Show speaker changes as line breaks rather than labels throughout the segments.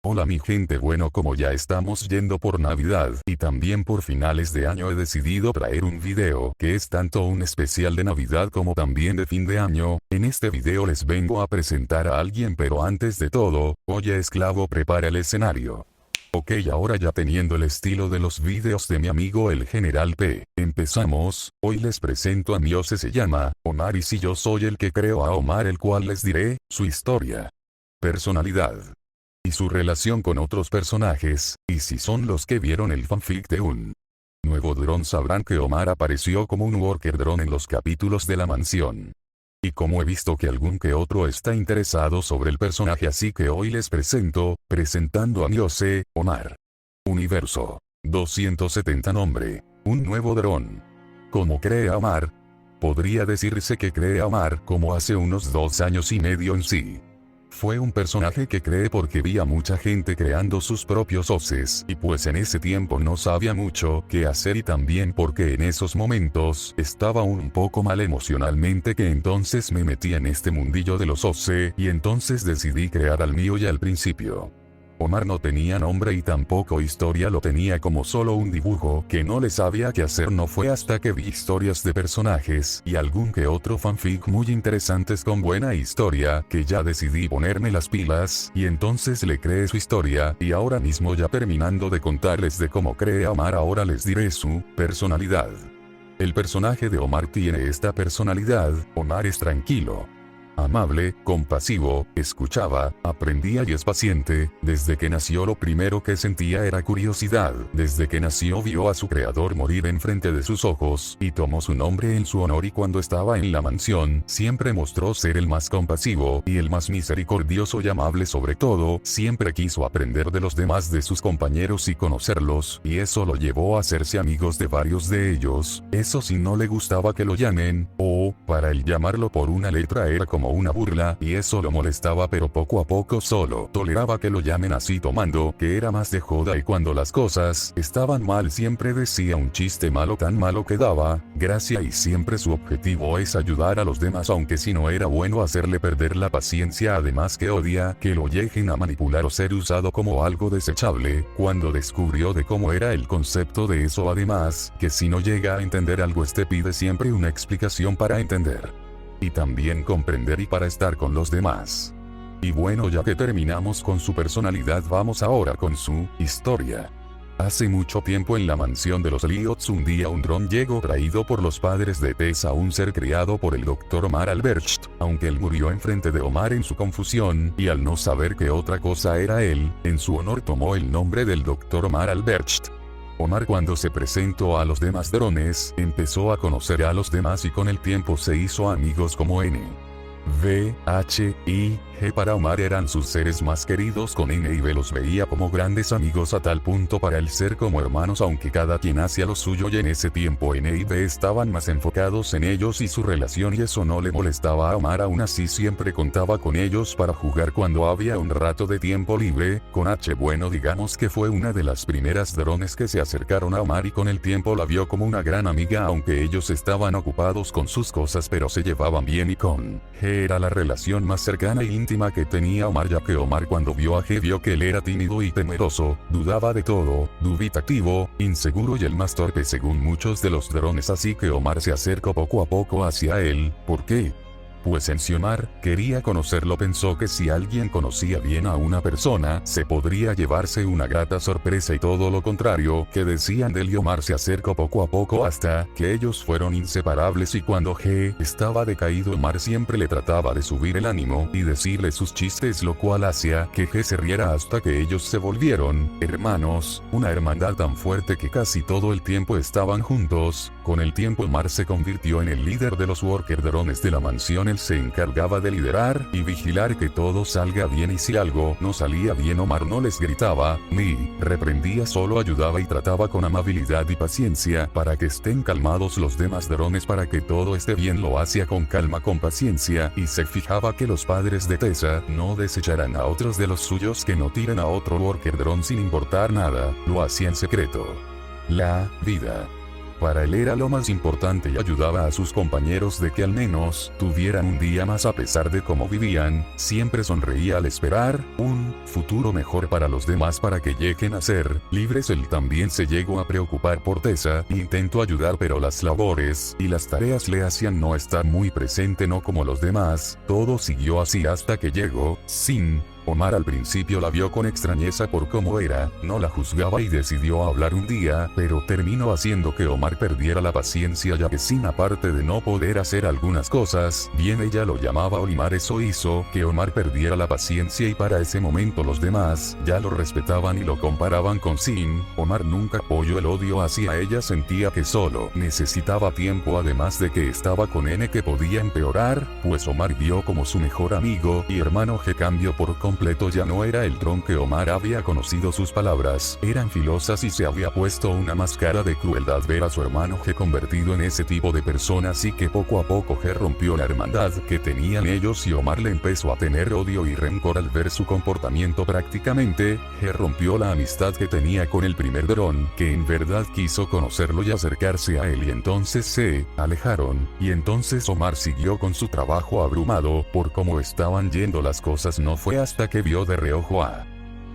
Hola mi gente, bueno, como ya estamos yendo por Navidad y también por finales de año, he decidido traer un video que es tanto un especial de Navidad como también de fin de año. En este video les vengo a presentar a alguien, pero antes de todo, oye esclavo, prepara el escenario. Ok, ahora ya teniendo el estilo de los videos de mi amigo el General P, empezamos. Hoy les presento a mi Ose, se llama Omar, y si yo soy el que creo a Omar, el cual les diré su historia, personalidad y su relación con otros personajes, y si son los que vieron el fanfic de un nuevo dron sabrán que Omar apareció como un worker drone en los capítulos de la mansión. Y como he visto que algún que otro está interesado sobre el personaje, así que hoy les presentando a mi Ose, Omar. Universo 270, nombre, un nuevo dron. ¿Cómo cree a Omar? Podría decirse que cree a Omar como hace unos 2 años y medio en sí. Fue un personaje que creé porque vi a mucha gente creando sus propios oses, y pues en ese tiempo no sabía mucho qué hacer, y también porque en esos momentos estaba un poco mal emocionalmente, que entonces me metí en este mundillo de los ose, y entonces decidí crear al mío. Y al principio Omar no tenía nombre y tampoco historia, lo tenía como solo un dibujo que no le sabía qué hacer. No fue hasta que vi historias de personajes y algún que otro fanfic muy interesantes con buena historia que ya decidí ponerme las pilas, y entonces le creé su historia. Y ahora mismo, ya terminando de contarles de cómo creé a Omar, ahora les diré su personalidad. El personaje de Omar tiene esta personalidad. Omar es tranquilo, amable, compasivo, escuchaba, aprendía y es paciente. Desde que nació lo primero que sentía era curiosidad. Desde que nació vio a su creador morir enfrente de sus ojos, y tomó su nombre en su honor, y cuando estaba en la mansión, siempre mostró ser el más compasivo, y el más misericordioso y amable. Sobre todo, siempre quiso aprender de los demás, de sus compañeros, y conocerlos, y eso lo llevó a hacerse amigos de varios de ellos. Eso sí, no le gustaba que lo llamen, o, para él, llamarlo por una letra era como una burla, y eso lo molestaba, pero poco a poco solo toleraba que lo llamen así, tomando que era más de joda. Y cuando las cosas estaban mal, siempre decía un chiste malo, tan malo que daba gracia, y siempre su objetivo es ayudar a los demás, aunque si no era bueno hacerle perder la paciencia. Además que odia que lo lleguen a manipular o ser usado como algo desechable. Cuando descubrió de cómo era el concepto de eso, además que si no llega a entender algo, pide siempre una explicación para entender y también comprender, y para estar con los demás. Y bueno, ya que terminamos con su personalidad, vamos ahora con su historia. Hace mucho tiempo, en la mansión de los Liots, un día un dron llegó traído por los padres de Tessa, un ser criado por el Dr. Omar Albrecht, aunque él murió enfrente de Omar en su confusión, y al no saber qué otra cosa era él, en su honor tomó el nombre del Dr. Omar Albrecht. Omar, cuando se presentó a los demás drones, empezó a conocer a los demás, y con el tiempo se hizo amigos como N, V, H, I, G. Para Omar eran sus seres más queridos. Con N y V los veía como grandes amigos, a tal punto para él ser como hermanos, aunque cada quien hacía lo suyo, y en ese tiempo N y V estaban más enfocados en ellos y su relación, y eso no le molestaba a Omar. Aún así, siempre contaba con ellos para jugar cuando había un rato de tiempo libre. Con H, bueno, digamos que fue una de las primeras drones que se acercaron a Omar, y con el tiempo la vio como una gran amiga, aunque ellos estaban ocupados con sus cosas, pero se llevaban bien. Y con G era la relación más cercana y íntima que tenía Omar, ya que Omar, cuando vio a G, vio que él era tímido y temeroso, dudaba de todo, dubitativo, inseguro y el más torpe según muchos de los drones, así que Omar se acercó poco a poco hacia él. ¿Por qué? Pues en sí Omar quería conocerlo. Pensó que si alguien conocía bien a una persona, se podría llevarse una grata sorpresa, y todo lo contrario que decían de él. Y Omar se acercó poco a poco hasta que ellos fueron inseparables, y cuando G estaba decaído, Omar siempre le trataba de subir el ánimo y decirle sus chistes, lo cual hacía que G se riera, hasta que ellos se volvieron hermanos, una hermandad tan fuerte que casi todo el tiempo estaban juntos. Con el tiempo Omar se convirtió en el líder de los worker drones de la mansión. Él se encargaba de liderar y vigilar que todo salga bien, y si algo no salía bien, Omar no les gritaba ni reprendía, solo ayudaba y trataba con amabilidad y paciencia para que estén calmados los demás drones, para que todo esté bien. Lo hacía con calma, con paciencia, y se fijaba que los padres de Tessa no desecharan a otros de los suyos, que no tiren a otro worker drone sin importar nada. Lo hacía en secreto. La vida Para él era lo más importante y ayudaba a sus compañeros de que al menos tuvieran un día más a pesar de cómo vivían, siempre sonreía al esperar un futuro mejor para los demás para que lleguen a ser libres. Él también se llegó a preocupar por Tessa, intentó ayudar pero las labores y las tareas le hacían no estar muy presente no como los demás, todo siguió así hasta que llegó, Sin. Omar al principio la vio con extrañeza por cómo era, no la juzgaba y decidió hablar un día, pero terminó haciendo que Omar perdiera la paciencia ya que Sin aparte de no poder hacer algunas cosas, bien ella lo llamaba Olimar, eso hizo que Omar perdiera la paciencia y para ese momento los demás ya lo respetaban y lo comparaban con Sin. Omar nunca apoyó el odio hacia ella, sentía que solo necesitaba tiempo además de que estaba con N que podía empeorar, pues Omar vio como su mejor amigo y hermano que cambió por completo ya no era el Tron que Omar había conocido, sus palabras eran filosas y se había puesto una máscara de crueldad ver a su hermano G convertido en ese tipo de persona, así que poco a poco G rompió la hermandad que tenían ellos y Omar le empezó a tener odio y rencor al ver su comportamiento. Prácticamente, G rompió la amistad que tenía con el primer Dron, que en verdad quiso conocerlo y acercarse a él y entonces se alejaron, y entonces Omar siguió con su trabajo abrumado por cómo estaban yendo las cosas. No fue hasta que vio de reojo a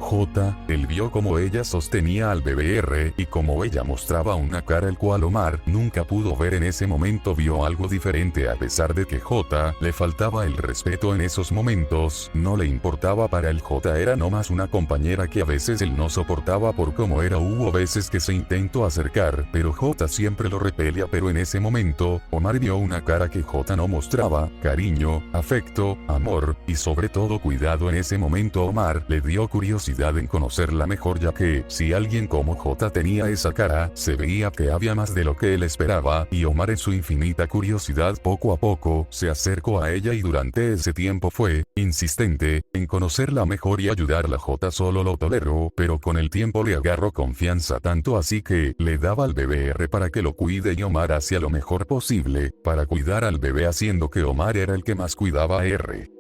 J, él vio como ella sostenía al bebé R y como ella mostraba una cara el cual Omar nunca pudo ver. En ese momento vio algo diferente a pesar de que J le faltaba el respeto en esos momentos, no le importaba. Para él J era no más una compañera que a veces él no soportaba por cómo era. Hubo veces que se intentó acercar, pero J siempre lo repelía, pero en ese momento, Omar vio una cara que J no mostraba, cariño, afecto, amor, y sobre todo cuidado. En ese momento Omar le dio curiosidad en conocerla mejor ya que, si alguien como J tenía esa cara, se veía que había más de lo que él esperaba, y Omar en su infinita curiosidad poco a poco, se acercó a ella y durante ese tiempo fue insistente en conocerla mejor y ayudarla. J solo lo toleró, pero con el tiempo le agarró confianza tanto así que le daba al bebé R para que lo cuide y Omar hacía lo mejor posible para cuidar al bebé, haciendo que Omar era el que más cuidaba a R.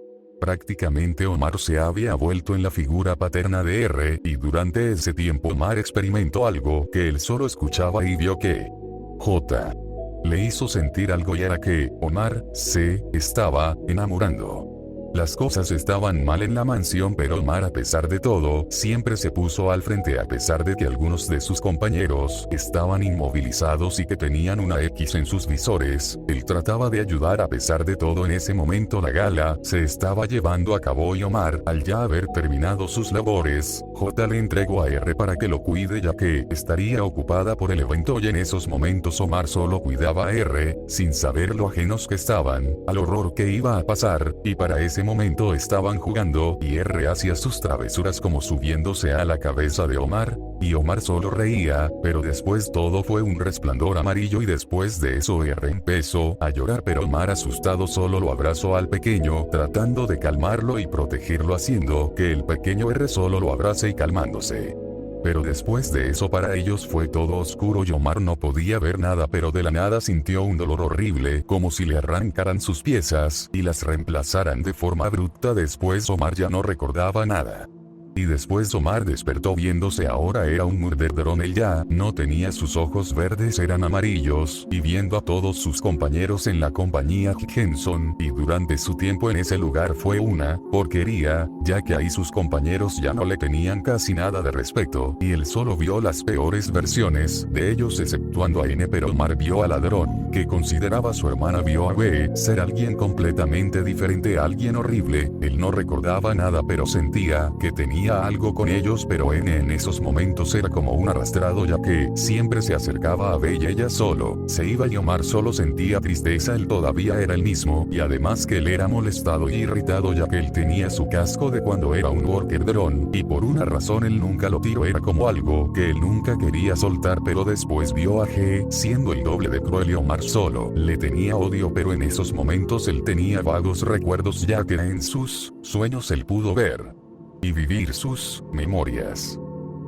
Prácticamente Omar se había vuelto en la figura paterna de R y durante ese tiempo Omar experimentó algo que él solo escuchaba y vio que J le hizo sentir algo y era que Omar se estaba enamorando. Las cosas estaban mal en la mansión, pero Omar a pesar de todo, siempre se puso al frente a pesar de que algunos de sus compañeros estaban inmovilizados y que tenían una X en sus visores, él trataba de ayudar a pesar de todo. En ese momento la gala se estaba llevando a cabo y Omar, al ya haber terminado sus labores, J le entregó a R para que lo cuide ya que estaría ocupada por el evento y en esos momentos Omar solo cuidaba a R, sin saber lo ajenos que estaban al horror que iba a pasar, y para ese momento estaban jugando y R hacía sus travesuras como subiéndose a la cabeza de Omar, y Omar solo reía, pero después todo fue un resplandor amarillo y después de eso R empezó a llorar, pero Omar asustado solo lo abrazó al pequeño tratando de calmarlo y protegerlo, haciendo que el pequeño R solo lo abrace y calmándose. Pero después de eso para ellos fue todo oscuro y Omar no podía ver nada, pero de la nada sintió un dolor horrible como si le arrancaran sus piezas y las reemplazaran de forma abrupta. Después Omar ya no recordaba nada. Y después Omar despertó viéndose ahora era un Murder Drone. Él ya no tenía sus ojos verdes, eran amarillos, y viendo a todos sus compañeros en la compañía Henson, y durante su tiempo en ese lugar fue una porquería, ya que ahí sus compañeros ya no le tenían casi nada de respeto, y él solo vio las peores versiones de ellos exceptuando a N. Pero Omar vio a Ladrón, que consideraba su hermana, vio a B ser alguien completamente diferente, alguien horrible. Él no recordaba nada pero sentía que tenía algo con ellos, pero N en esos momentos era como un arrastrado ya que siempre se acercaba a B y ella solo se iba y Omar solo sentía tristeza. Él todavía era el mismo y además que él era molestado y irritado ya que él tenía su casco de cuando era un Worker Drone y por una razón él nunca lo tiró, era como algo que él nunca quería soltar. Pero después vio a G siendo el doble de cruel y Omar solo le tenía odio, pero en esos momentos él tenía vagos recuerdos ya que en sus sueños él pudo ver y vivir sus memorias.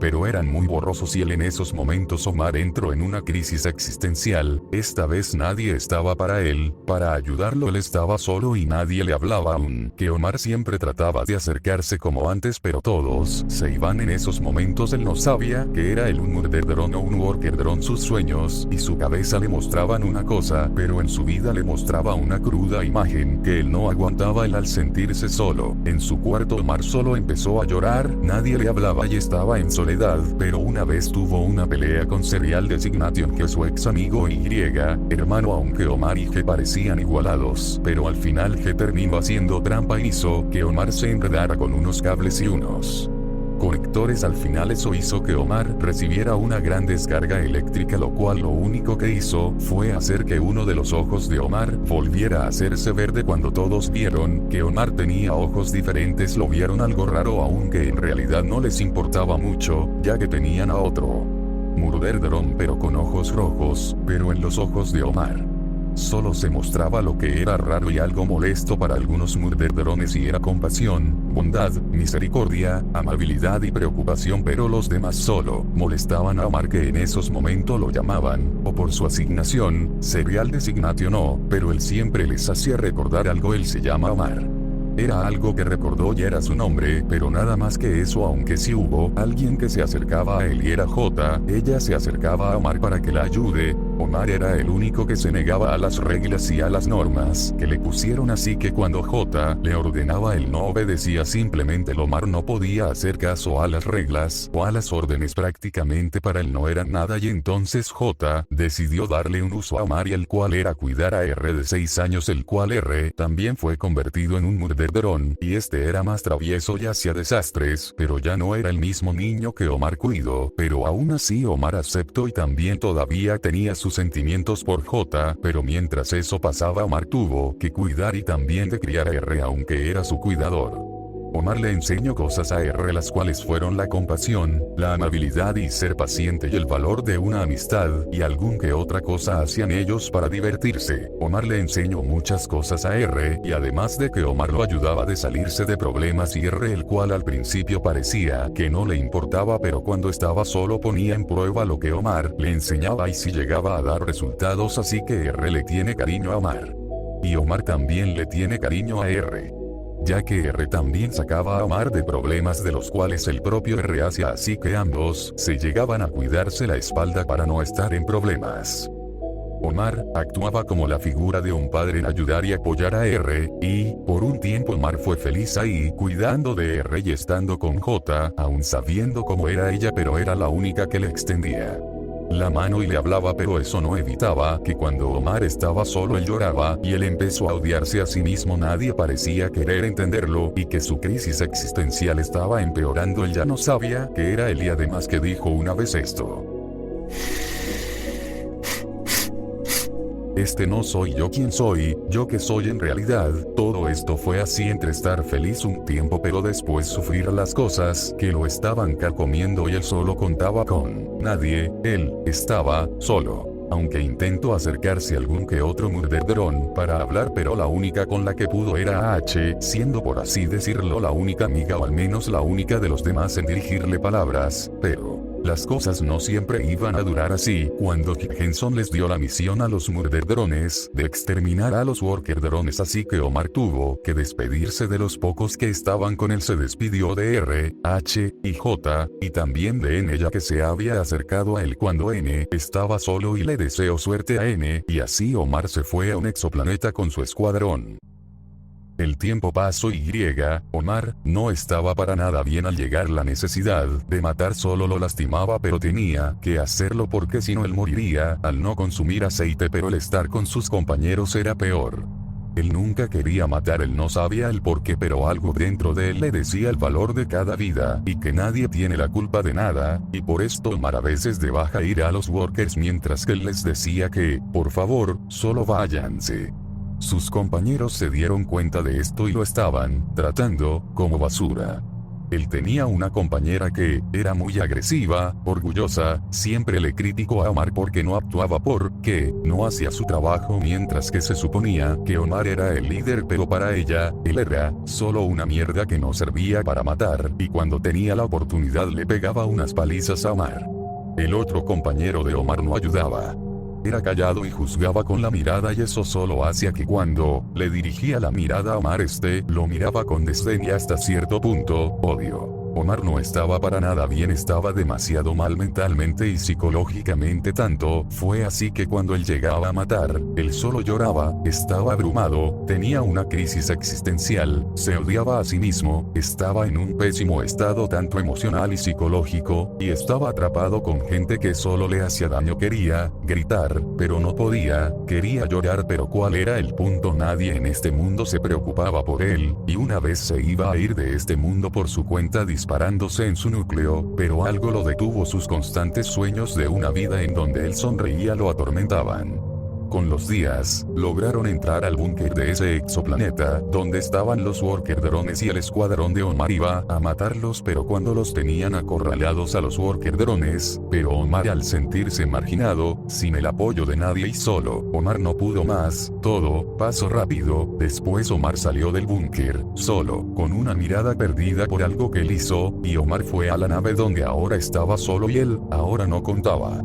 pero eran muy borrosos y en esos momentos Omar entró en una crisis existencial. Esta vez nadie estaba para él, para ayudarlo él estaba solo y nadie le hablaba aún, que Omar siempre trataba de acercarse como antes pero todos se iban en esos momentos. Él no sabía que era un murder drone o un worker drone. Sus sueños y su cabeza le mostraban una cosa, pero en su vida le mostraba una cruda imagen que él no aguantaba. Él al sentirse solo en su cuarto Omar solo empezó a llorar, nadie le hablaba y estaba en soledad, pero una vez tuvo una pelea con Serial Designation, que es su ex amigo Y, hermano, aunque Omar y G parecían igualados, pero al final G terminó haciendo trampa y hizo que Omar se enredara con unos cables y unos conectores. Al final eso hizo que Omar recibiera una gran descarga eléctrica, lo cual lo único que hizo fue hacer que uno de los ojos de Omar volviera a hacerse verde. Cuando todos vieron que Omar tenía ojos diferentes lo vieron algo raro, aunque en realidad no les importaba mucho, ya que tenían a otro murder drone pero con ojos rojos, pero en los ojos de Omar solo se mostraba lo que era raro y algo molesto para algunos murder drones, y era compasión, bondad, misericordia, amabilidad y preocupación, pero los demás solo molestaban a Omar, que en esos momentos lo llamaban, o por su asignación, Serial Designation no, pero él siempre les hacía recordar algo. Él se llama Omar. Era algo que recordó y era su nombre, pero nada más que eso, aunque sí hubo alguien que se acercaba a él y era J. Ella se acercaba a Omar para que la ayude. Omar era el único que se negaba a las reglas y a las normas que le pusieron, así que cuando J le ordenaba él no obedecía. Simplemente Omar no podía hacer caso a las reglas o a las órdenes, prácticamente para él no eran nada, y entonces J decidió darle un uso a Omar, y el cual era cuidar a R de 6 años, el cual R también fue convertido en un murder drone, y este era más travieso y hacía desastres, pero ya no era el mismo niño que Omar cuidó, pero aún así Omar aceptó y también todavía tenía sus sentimientos por J, pero mientras eso pasaba Omar tuvo que cuidar y también de criar a R, aunque era su cuidador. Omar le enseñó cosas a R, las cuales fueron la compasión, la amabilidad y ser paciente y el valor de una amistad, y algún que otra cosa hacían ellos para divertirse. Omar le enseñó muchas cosas a R, y además de que Omar lo ayudaba de salirse de problemas, y R, el cual al principio parecía que no le importaba, pero cuando estaba solo ponía en prueba lo que Omar le enseñaba y si llegaba a dar resultados, así que R le tiene cariño a Omar. Y Omar también le tiene cariño a R, ya que R también sacaba a Omar de problemas de los cuales el propio R hacía, así que ambos se llegaban a cuidarse la espalda para no estar en problemas. Omar actuaba como la figura de un padre en ayudar y apoyar a R, y por un tiempo Omar fue feliz ahí, cuidando de R y estando con J, aún sabiendo cómo era ella, pero era la única que le extendía la mano y le hablaba, pero eso no evitaba que cuando Omar estaba solo él lloraba, y él empezó a odiarse a sí mismo. Nadie parecía querer entenderlo, y que su crisis existencial estaba empeorando. Él ya no sabía qué era él, y además que dijo una vez esto: este no soy yo quien soy, yo que soy en realidad. Todo esto fue así entre estar feliz un tiempo pero después sufrir las cosas que lo estaban carcomiendo, y él solo contaba con nadie, él estaba solo. Aunque intentó acercarse a algún que otro murder drone para hablar, pero la única con la que pudo era H, siendo por así decirlo la única amiga, o al menos la única de los demás en dirigirle palabras, pero las cosas no siempre iban a durar así. Cuando Henson les dio la misión a los murder drones de exterminar a los worker drones, así que Omar tuvo que despedirse de los pocos que estaban con él. Se despidió de R, H y J, y también de N, ya que se había acercado a él cuando N estaba solo, y le deseó suerte a N, y así Omar se fue a un exoplaneta con su escuadrón. El tiempo pasó y Omar no estaba para nada bien. Al llegar la necesidad de matar solo lo lastimaba, pero tenía que hacerlo porque si no él moriría al no consumir aceite, pero el estar con sus compañeros era peor. Él nunca quería matar, él no sabía el por qué, pero algo dentro de él le decía el valor de cada vida y que nadie tiene la culpa de nada, y por esto Omar a veces de baja ir a los workers mientras que él les decía que, por favor, solo váyanse. Sus compañeros se dieron cuenta de esto y lo estaban tratando como basura. Él tenía una compañera que era muy agresiva, orgullosa, siempre le criticó a Omar porque no actuaba porque no hacía su trabajo, mientras que se suponía que Omar era el líder, pero para ella, él era solo una mierda que no servía para matar, y cuando tenía la oportunidad le pegaba unas palizas a Omar. El otro compañero de Omar no ayudaba. Era callado y juzgaba con la mirada, y eso solo hacía que cuando le dirigía la mirada a Omar lo miraba con desdén y hasta cierto punto, odio. Omar no estaba para nada bien, estaba demasiado mal mentalmente y psicológicamente, tanto fue así que cuando él llegaba a matar, él solo lloraba, estaba abrumado, tenía una crisis existencial, se odiaba a sí mismo, estaba en un pésimo estado tanto emocional y psicológico, y estaba atrapado con gente que solo le hacía daño. Quería gritar, pero no podía, quería llorar, pero ¿cuál era el punto? Nadie en este mundo se preocupaba por él, y una vez se iba a ir de este mundo por su cuenta disparándose en su núcleo, pero algo lo detuvo. Sus constantes sueños de una vida en donde él sonreía lo atormentaban. Con los días, lograron entrar al búnker de ese exoplaneta, donde estaban los Worker drones, y el escuadrón de Omar iba a matarlos, pero cuando los tenían acorralados a los Worker drones, pero Omar, al sentirse marginado, sin el apoyo de nadie y solo, Omar no pudo más, todo pasó rápido. Después Omar salió del búnker, solo, con una mirada perdida por algo que él hizo, y Omar fue a la nave donde ahora estaba solo, y él, ahora no contaba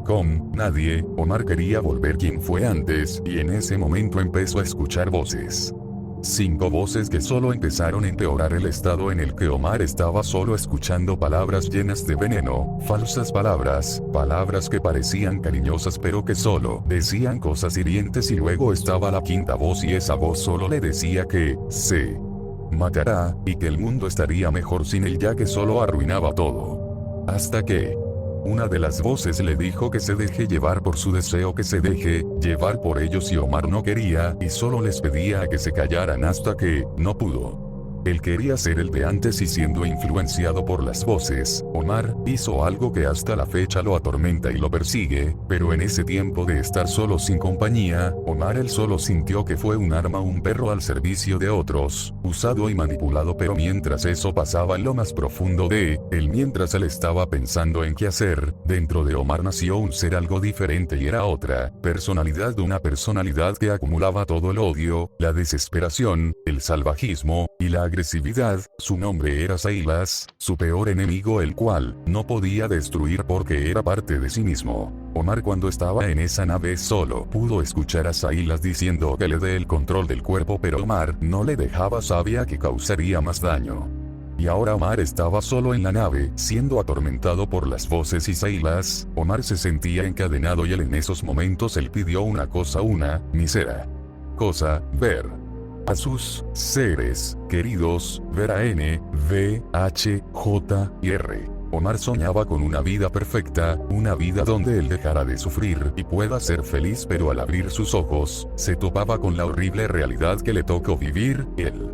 con nadie. Omar quería volver quien fue antes, y en ese momento empezó a escuchar voces. 5 voces que solo empezaron a empeorar el estado en el que Omar estaba, solo escuchando palabras llenas de veneno, falsas palabras, palabras que parecían cariñosas pero que solo decían cosas hirientes, y luego estaba la 5ª voz, y esa voz solo le decía que se matará, y que el mundo estaría mejor sin él, ya que solo arruinaba todo. Hasta que una de las voces le dijo que se deje llevar por su deseo, que se deje llevar por ellos, y Omar no quería, y solo les pedía a que se callaran hasta que no pudo. Él quería ser el de antes, y siendo influenciado por las voces, Omar hizo algo que hasta la fecha lo atormenta y lo persigue, pero en ese tiempo de estar solo sin compañía, Omar él solo sintió que fue un arma, un perro al servicio de otros, usado y manipulado. Pero mientras eso pasaba en lo más profundo de él, mientras él estaba pensando en qué hacer, dentro de Omar nació un ser algo diferente, y era otra personalidad, una personalidad que acumulaba todo el odio, la desesperación, el salvajismo y la agresividad. Su nombre era Silas, su peor enemigo, el cual no podía destruir porque era parte de sí mismo. Omar, cuando estaba en esa nave, solo pudo escuchar a Silas diciendo que le dé el control del cuerpo, pero Omar no le dejaba, sabía que causaría más daño. Y ahora Omar estaba solo en la nave, siendo atormentado por las voces y Silas. Omar se sentía encadenado, y él en esos momentos él pidió una cosa, una mísera cosa: ver a sus seres queridos, ver a N, V, H, J y R. Omar soñaba con una vida perfecta, una vida donde él dejara de sufrir y pueda ser feliz, pero al abrir sus ojos, se topaba con la horrible realidad que le tocó vivir. Él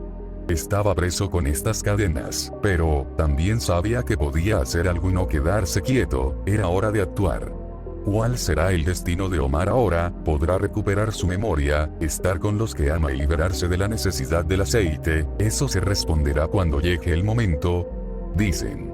estaba preso con estas cadenas, pero también sabía que podía hacer algo y no quedarse quieto. Era hora de actuar. ¿Cuál será el destino de Omar ahora? ¿Podrá recuperar su memoria, estar con los que ama y liberarse de la necesidad del aceite? Eso se responderá cuando llegue el momento. Dicen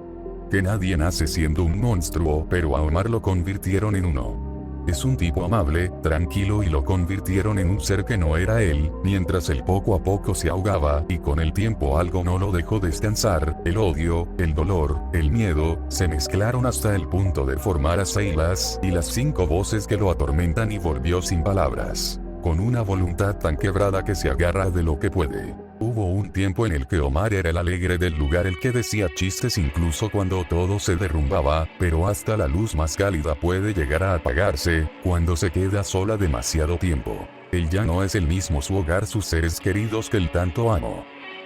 que nadie nace siendo un monstruo, pero a Omar lo convirtieron en uno. Es un tipo amable, tranquilo, y lo convirtieron en un ser que no era él, mientras él poco a poco se ahogaba, y con el tiempo algo no lo dejó descansar. El odio, el dolor, el miedo, se mezclaron hasta el punto de formar a Silas y las 5 voces que lo atormentan, y volvió sin palabras, con una voluntad tan quebrada que se agarra de lo que puede. Hubo un tiempo en el que Omar era el alegre del lugar, el que decía chistes incluso cuando todo se derrumbaba, pero hasta la luz más cálida puede llegar a apagarse cuando se queda sola demasiado tiempo. Él ya no es el mismo, su hogar, sus seres queridos que él tanto amó.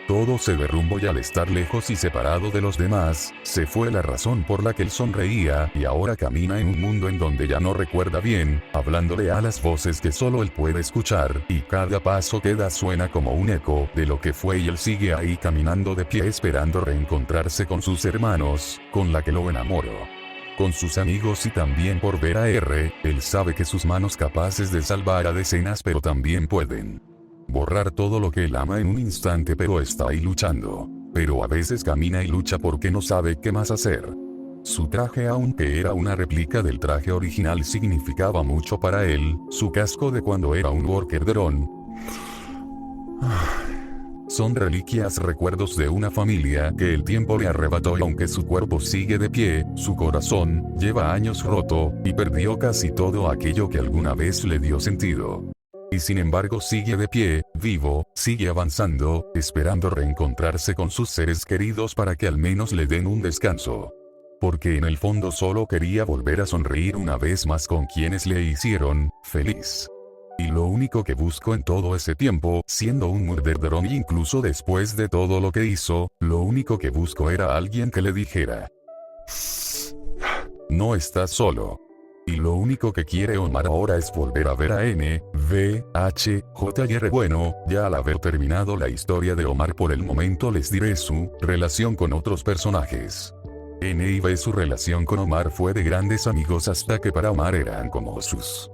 Todo se derrumbó, y al estar lejos y separado de los demás, se fue la razón por la que él sonreía, y ahora camina en un mundo en donde ya no recuerda bien, hablándole a las voces que solo él puede escuchar, y cada paso que da suena como un eco de lo que fue, y él sigue ahí caminando de pie esperando reencontrarse con sus hermanos, con la que lo enamoró, con sus amigos, y también por ver a R. Él sabe que sus manos capaces de salvar a decenas, pero también pueden borrar todo lo que él ama en un instante, pero está ahí luchando. pero a veces camina y lucha porque no sabe qué más hacer. Su traje, aunque era una réplica del traje original, significaba mucho para él. Su casco de cuando era un worker drone son reliquias, recuerdos de una familia que el tiempo le arrebató, y aunque su cuerpo sigue de pie, su corazón lleva años roto, y perdió casi todo aquello que alguna vez le dio sentido. Y sin embargo sigue de pie, vivo, sigue avanzando, esperando reencontrarse con sus seres queridos para que al menos le den un descanso. Porque en el fondo solo quería volver a sonreír una vez más con quienes le hicieron feliz. Y lo único que buscó en todo ese tiempo, siendo un murder drone, incluso después de todo lo que hizo, lo único que buscó era alguien que le dijera: no estás solo. Y lo único que quiere Omar ahora es volver a ver a N, V, H, J y R. Bueno, ya al haber terminado la historia de Omar por el momento les diré su relación con otros personajes. N y V, su relación con Omar fue de grandes amigos hasta que para Omar eran como sus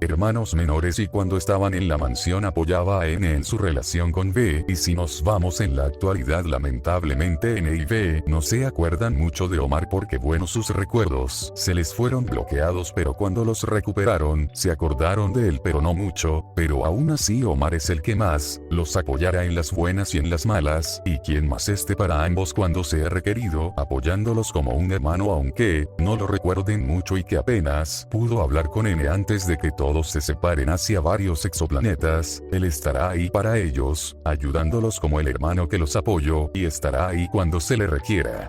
hermanos menores, y cuando estaban en la mansión apoyaba a N en su relación con V, y si nos vamos en la actualidad, lamentablemente N y V no se acuerdan mucho de Omar porque bueno, sus recuerdos se les fueron bloqueados, pero cuando los recuperaron se acordaron de él, pero no mucho, pero aún así Omar es el que más los apoyará en las buenas y en las malas, y quien más esté para ambos cuando sea requerido, apoyándolos como un hermano aunque no lo recuerden mucho, y que apenas pudo hablar con N antes de que todos se separen hacia varios exoplanetas. Él estará ahí para ellos, ayudándolos como el hermano que los apoyó, y estará ahí cuando se le requiera.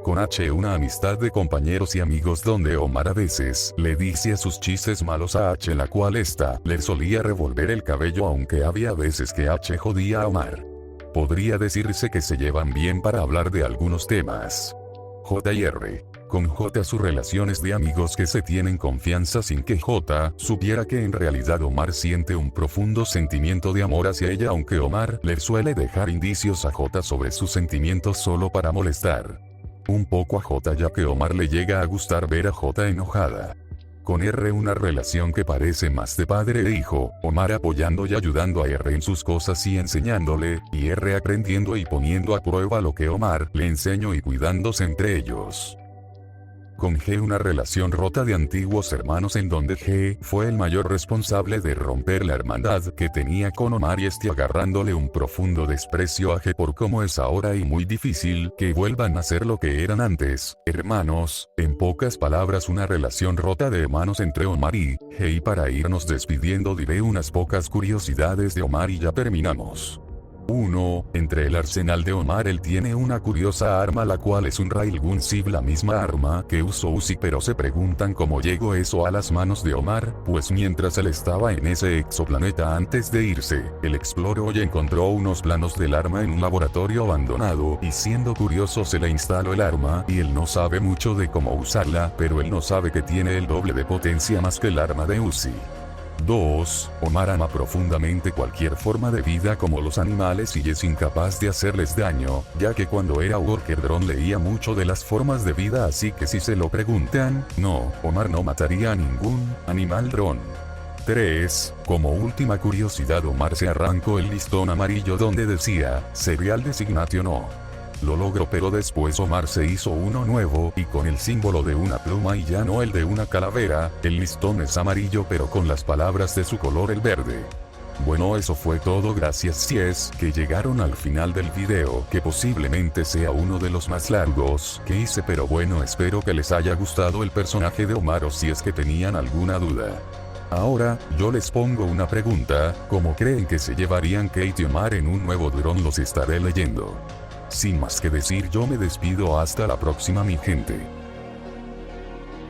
Con H, una amistad de compañeros y amigos donde Omar a veces le dice a sus chistes malos a H, la cual esta le solía revolver el cabello, aunque había veces que H jodía a Omar. Podría decirse que se llevan bien para hablar de algunos temas. J y R. Con J, su relación es de amigos que se tienen confianza sin que J supiera que en realidad Omar siente un profundo sentimiento de amor hacia ella, aunque Omar le suele dejar indicios a J sobre sus sentimientos solo para molestar un poco a J, ya que Omar le llega a gustar ver a J enojada. Con R, una relación que parece más de padre e hijo, Omar apoyando y ayudando a R en sus cosas y enseñándole, y R aprendiendo y poniendo a prueba lo que Omar le enseñó y cuidándose entre ellos. Con G, una relación rota de antiguos hermanos en donde G fue el mayor responsable de romper la hermandad que tenía con Omar, y agarrándole un profundo desprecio a G por cómo es ahora, y muy difícil que vuelvan a ser lo que eran antes, hermanos. En pocas palabras, una relación rota de hermanos entre Omar y G. Y para irnos despidiendo diré unas pocas curiosidades de Omar y ya terminamos. 1. Entre el arsenal de Omar, él tiene una curiosa arma, la cual es un Railgun SIV, la misma arma que usó Uzi, pero se preguntan cómo llegó eso a las manos de Omar. Pues mientras él estaba en ese exoplaneta antes de irse, él exploró y encontró unos planos del arma en un laboratorio abandonado, y siendo curioso se le instaló el arma, y él no sabe mucho de cómo usarla, pero él no sabe que tiene el doble de potencia más que el arma de Uzi. 2. Omar ama profundamente cualquier forma de vida como los animales y es incapaz de hacerles daño, ya que cuando era worker drone leía mucho de las formas de vida, así que si se lo preguntan, no, Omar no mataría a ningún animal drone. 3. Como última curiosidad, Omar se arrancó el listón amarillo donde decía Serial Designation No. Lo logró, pero después Omar se hizo uno nuevo y con el símbolo de una pluma y ya no el de una calavera. El listón es amarillo pero con las palabras de su color, el verde. Bueno, eso fue todo, gracias si es que llegaron al final del video, que posiblemente sea uno de los más largos que hice, pero bueno, espero que les haya gustado el personaje de Omar, o si es que tenían alguna duda. Ahora, yo les pongo una pregunta: ¿cómo creen que se llevarían Kate y Omar en un nuevo dron? Los estaré leyendo. Sin más que decir, yo me despido, hasta la próxima mi gente.